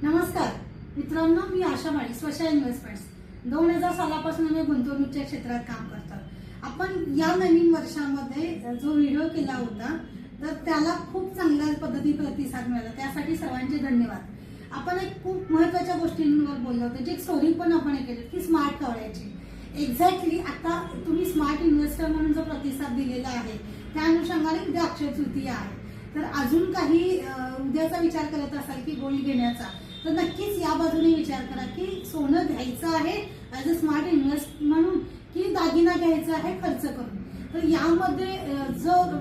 नमस्कार मित्रांनो, मी आशा माळी स्वशा इन्व्हेस्टमेंट्स 2000 सालापासून मी गुंतवणुकीच्या क्षेत्रात काम करतो. आपण या नवीन वर्षामध्ये जो व्हिडिओ केला होता तर त्याला खूप चांगल्या पद्धतीने प्रतिसाद मिळाला, त्यासाठी सर्वांचे धन्यवाद. आपण एक खूप महत्त्वाच्या गोष्टींवर बोललो होतो, जी एक स्टोरी पण आपण केली की स्मार्ट कवड्याची. एक्झॅक्टली आता तुम्ही स्मार्ट इन्व्हेस्टर म्हणून जो प्रतिसाद दिलेला आहे त्या अनुषंगाने उद्या अक्षय तृतीया आहे. तर अजून काही उद्याचा विचार करत असाल की गोल्ड घेण्याचा, तर नक्कीच या बाजूने विचार करा की सोनं घ्यायचं आहे ॲज अ स्मार्ट इन्व्हेस्ट म्हणून की दागिना घ्यायचा आहे खर्च करून. तर यामध्ये जर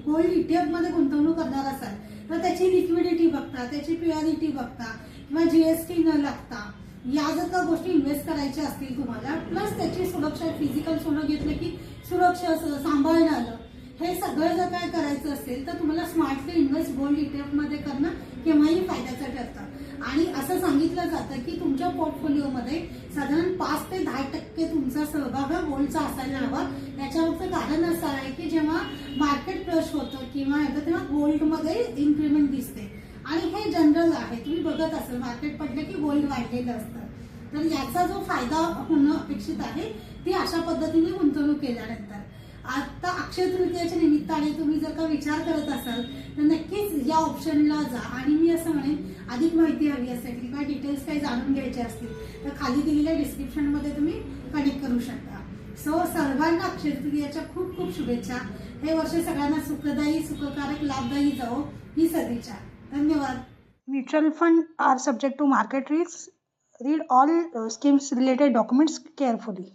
गोल्ड ETF मध्ये गुंतवणूक करणार असाल तर त्याची लिक्विडिटी बघता, त्याची प्युअरिटी बघता किंवा GST न लागता या जर का गोष्टी इन्व्हेस्ट करायच्या असतील तुम्हाला, प्लस त्याची सुरक्षा, फिजिकल सोनं घेतलं की सुरक्षा सांभाळणं आलं, हे सगळं जर काय करायचं असेल तर तुम्हाला स्मार्टली इन्व्हेस्ट गोल्ड ETF मध्ये करणं केव्हाही फायद्याचं ठरतं. आणि असं सांगितलं जातं की तुमच्या पोर्टफोलिओमध्ये साधारण 5 ते 10% तुमचा सहभाग हा गोल्डचा असायला हवा. याच्यावरचं कारण असं आहे की जेव्हा मार्केट क्रश होतं किंवा येतं तेव्हा गोल्डमध्ये इन्क्रीमेंट दिसते आणि हे जनरल आहे. तुम्ही बघत असाल मार्केट पडलं की गोल्ड वाढलेलं असतं. तर याचा जो फायदा होणं अपेक्षित आहे ती अशा पद्धतीने गुंतवणूक केल्यानंतर. आता अक्षय तृतीयाच्या निमित्ताने तुम्ही जर का विचार करत असाल तर नक्कीच या ऑप्शनला जा. आणि मी असं म्हणेन, अधिक माहिती हवी असेल किंवा डिटेल्स काही जाणून घ्यायचे असतील तर खाली दिलेल्या डिस्क्रिप्शनमध्ये तुम्ही कनेक्ट करू शकता. सो सर्वांना अक्षय तृतीयाच्या खूप खूप शुभेच्छा. हे वर्ष सगळ्यांना सुखदायी, सुखकारक, लाभदायी जावो ही सदिच्छा. धन्यवाद. Mutual fund are subject to market risk. Read all schemes related documents carefully.